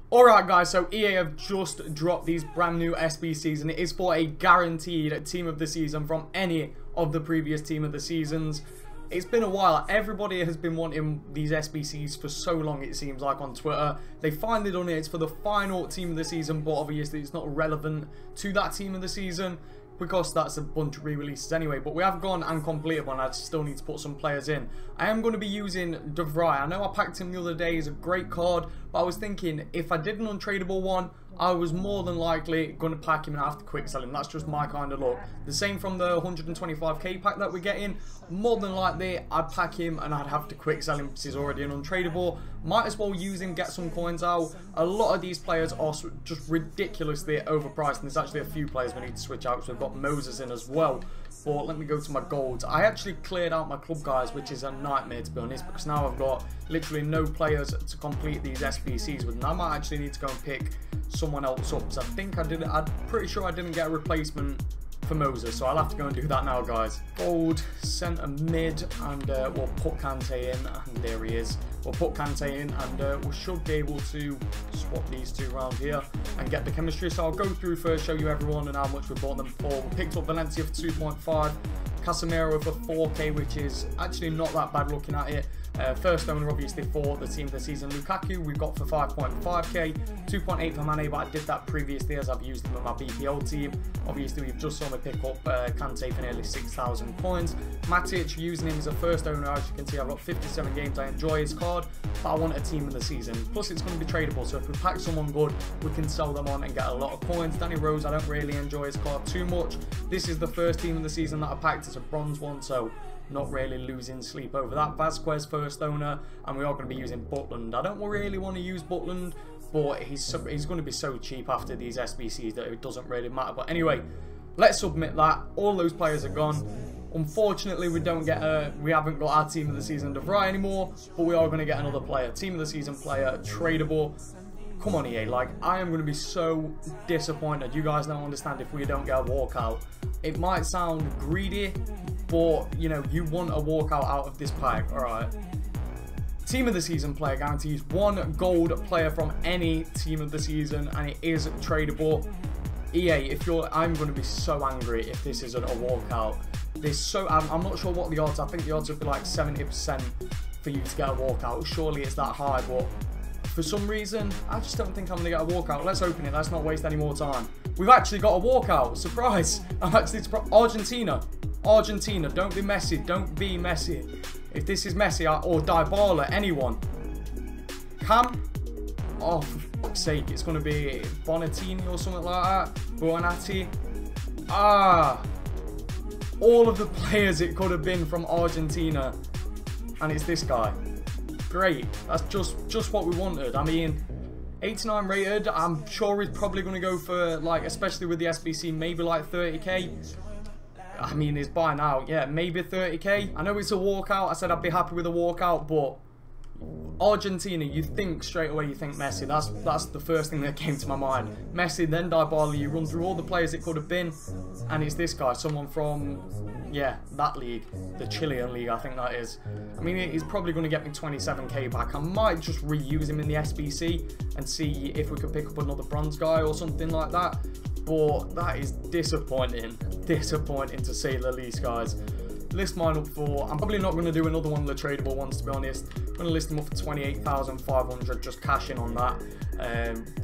Alright guys, so EA have just dropped these brand new SBCs and it is for a guaranteed team of the season from any of the previous team of the seasons. It's been a while. Everybody has been wanting these SBCs for so long, it seems like, on Twitter. They finally done it. It's for the final team of the season, but obviously it's not relevant to that team of the season because that's a bunch of re-releases anyway. But we have gone and completed one. I still need to put some players in. I am going to be using De Vrij. I know I packed him the other day. He's a great card, but I was thinking if I did an untradeable one, I was more than likely going to pack him and have to quick sell him. That's just my kind of luck. The same from the 125k pack that we're getting. More than likely, I'd pack him and I'd have to quick sell him because he's already an untradeable. Might as well use him, get some coins out. A lot of these players are just ridiculously overpriced. And there's actually a few players we need to switch out. So we've got Moses in as well. But let me go to my golds. I actually cleared out my club guys, which is a nightmare to be honest, because now I've got literally no players to complete these SBCs with. And I might actually need to go and pick someone else up, because I think I'm pretty sure I didn't get a replacement for Moses, so I'll have to go and do that now, guys. Gold, centre mid, and we'll put Kante in, and there he is. We'll put Kante in, and we should be able to swap these two around here and get the chemistry. So I'll go through first, show you everyone and how much we bought them for. We picked up Valencia for 2.5, Casemiro for 4k, which is actually not that bad looking at it. First owner obviously for the team of the season. Lukaku we've got for 5.5k, 2.8 for Mane, but I did that previously as I've used him in my BPL team. Obviously we've just saw me pick up Kante for nearly 6,000 coins. Matic, using him as a first owner, as you can see I've got 57 games. I enjoy his card, but I want a team of the season. Plus it's going to be tradable, so if we pack someone good, we can sell them on and get a lot of coins. Danny Rose, I don't really enjoy his card too much. This is the first team of the season that I packed. It's a bronze one, so not really losing sleep over that. Vasquez first owner, and we are going to be using Butland. I don't really want to use Butland, but he's going to be so cheap after these SBCs that it doesn't really matter. But anyway, let's submit that. All those players are gone. Unfortunately, we haven't got our team of the season De Vrij anymore, but we are going to get another player, team of the season player, tradable. Come on, EA, like, I am going to be so disappointed. You guys don't understand if we don't get a walkout. It might sound greedy, but, you know, you want a walkout out of this pack, alright. Team of the season player guarantees one gold player from any team of the season, and it is tradable. EA, I'm going to be so angry if this isn't a walkout. I'm not sure what the odds, I think the odds would be like 70% for you to get a walkout. Surely it's that high, but for some reason, I just don't think I'm going to get a walkout. Let's open it, let's not waste any more time. We've actually got a walkout, surprise. I'm actually surprised. Argentina, don't be Messi, don't be Messi. If this is Messi or Dybala, anyone. Cam? Oh, for fuck's sake, it's going to be Bonatini or something like that. Buonatti. All of the players it could have been from Argentina. And it's this guy. Great, that's just what we wanted. I mean, 89 rated, I'm sure he's probably going to go for, like, especially with the SBC, maybe like 30k. I mean, he's buying out, yeah, maybe 30k. I know it's a walkout. I said I'd be happy with a walkout, but Argentina, you think straight away, you think Messi. That's the first thing that came to my mind. Messi, then Dybala. You run through all the players it could have been, and it's this guy, someone from, yeah, that league, the Chilean league, I think that is. I mean, he's probably going to get me 27k back. I might just reuse him in the SBC and see if we could pick up another bronze guy or something like that. But that is disappointing. Disappointing to say the least, guys. List mine up for, I'm probably not going to do another one of the tradable ones, to be honest. I'm going to list them up for 28,500, just cash in on that.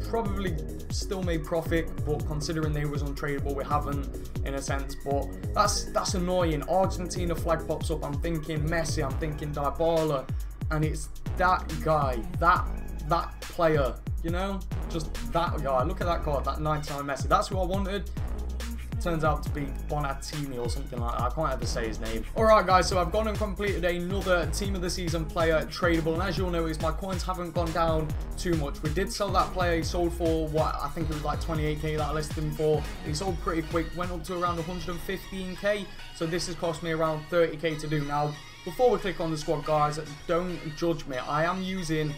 Probably still made profit, but considering they was untradeable, we haven't, in a sense. But that's annoying. Argentina flag pops up, I'm thinking Messi, I'm thinking Dybala, and it's that guy, that player, you know, just that guy. Look at that card, that 99 Messi. That's who I wanted. Turns out to be Bonatini or something like that. I can't ever say his name. Alright guys, so I've gone and completed another team of the season player tradable, and as you'll notice, my coins haven't gone down too much. We did sell that player. He sold for what, I think it was like 28k that I listed him for. He sold pretty quick, went up to around 115k, so this has cost me around 30k to do. Now, before we click on the squad, guys, don't judge me. I am using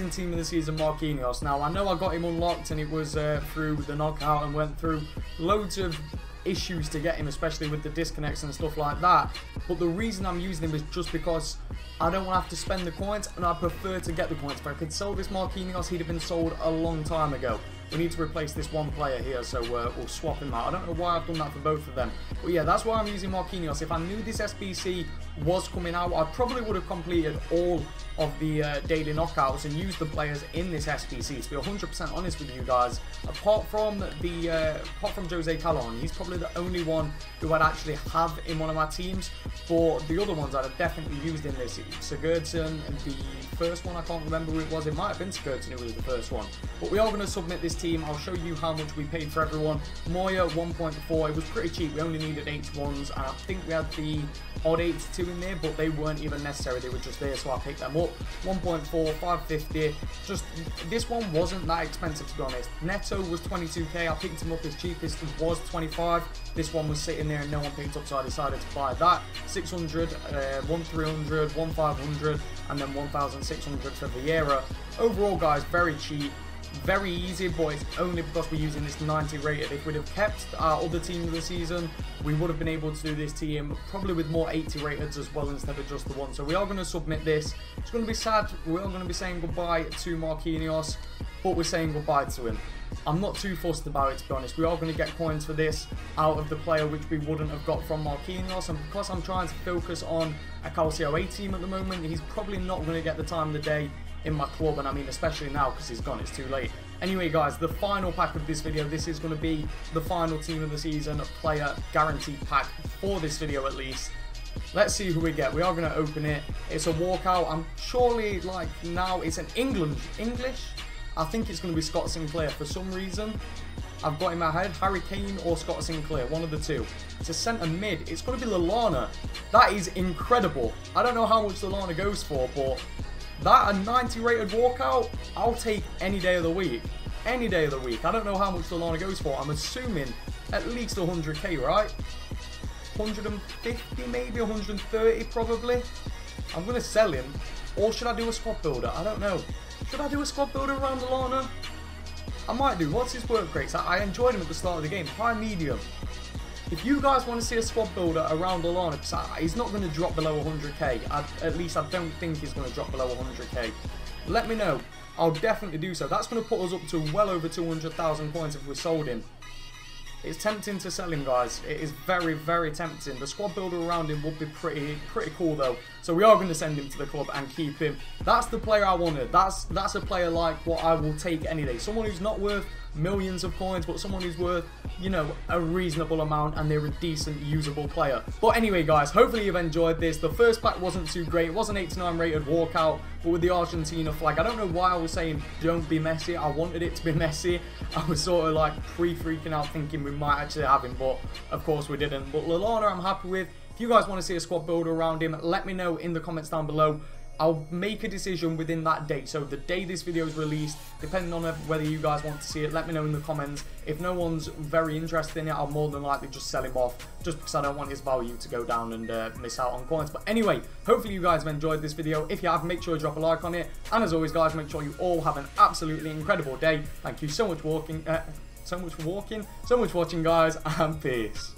team of the season Marquinhos. Now, I know I got him unlocked and it was through the knockout and went through loads of issues to get him, especially with the disconnects and stuff like that. But the reason I'm using him is just because I don't want to have to spend the coins, and I prefer to get the coins. If I could sell this Marquinhos, he'd have been sold a long time ago. We need to replace this one player here, so we'll swap him out. I don't know why I've done that for both of them. But yeah, that's why I'm using Marquinhos. If I knew this SBC was coming out, I probably would have completed all of the daily knockouts and used the players in this SBC. To be 100% honest with you guys, apart from Jose Calon, he's probably the only one who I'd actually have in one of my teams. But the other ones I'd have definitely used in this. Sigurdsson, the first one, I can't remember who it was. It might have been Sigurdsson who was the first one. But we are going to submit this team. I'll show you how much we paid for everyone. Moya 1.4. It was pretty cheap. We only needed 81s, and I think we had the odd 82 in there, but they weren't even necessary. They were just there, so I picked them up. 1.4, 550. Just this one wasn't that expensive, to be honest. Neto was 22k. I picked him up. His cheapest was 25. This one was sitting there and no one picked up, so I decided to buy that. 600, 1300, 1500, and then 1600 for Vieira. Overall, guys, very cheap. Very easy, but it's only because we're using this 90 rated. If we'd have kept our other team of the season, we would have been able to do this team probably with more 80 rated as well instead of just the one. So we are going to submit this. It's going to be sad. We are going to be saying goodbye to Marquinhos, but we're saying goodbye to him. I'm not too fussed about it, to be honest. We are going to get coins for this out of the player, which we wouldn't have got from Marquinhos. And because I'm trying to focus on a Calcio A team at the moment, he's probably not going to get the time of the day in my club, and I mean especially now because he's gone, it's too late. Anyway guys, the final pack of this video, this is going to be the final team of the season player guaranteed pack for this video at least. Let's see who we get. We are going to open it. It's a walkout. I'm surely, like, now it's an English. I think it's going to be Scott Sinclair for some reason. I've got in my head Harry Kane or Scott Sinclair, one of the two. It's a centre mid. It's going to be Lallana. That is incredible. I don't know how much Lallana goes for, but that, a 90 rated walkout, I'll take any day of the week. Any day of the week. I don't know how much Lallana goes for. I'm assuming at least 100k, right? 150 maybe, 130 probably. I'm going to sell him. Or should I do a squad builder? I don't know. Should I do a squad builder around Lallana? I might do. What's his work rates? I enjoyed him at the start of the game. High, medium. If you guys want to see a squad builder around Lallana, because he's not going to drop below 100k. At least I don't think he's going to drop below 100k. Let me know. I'll definitely do so. That's going to put us up to well over 200,000 points if we sold him. It's tempting to sell him, guys. It is very, very tempting. The squad builder around him would be pretty cool, though. So we are going to send him to the club and keep him. That's the player I wanted. That's a player like what I will take any day. Someone who's not worth millions of coins, but someone who's worth, you know, a reasonable amount, and they're a decent, usable player. But anyway, guys, hopefully you've enjoyed this. The first pack wasn't too great. It was an 89 rated walkout, but with the Argentina flag, I don't know why I was saying don't be messy. I wanted it to be messy. I was sort of like freaking out thinking we might actually have him, but of course we didn't. But Lallana I'm happy with. If you guys want to see a squad builder around him, let me know in the comments down below. I'll make a decision within that date. So the day this video is released, depending on whether you guys want to see it, let me know in the comments. If no one's very interested in it, I'll more than likely just sell him off, just because I don't want his value to go down and miss out on coins. But anyway, hopefully you guys have enjoyed this video. If you have, make sure you drop a like on it. And as always, guys, make sure you all have an absolutely incredible day. Thank you so much for watching, guys, and peace.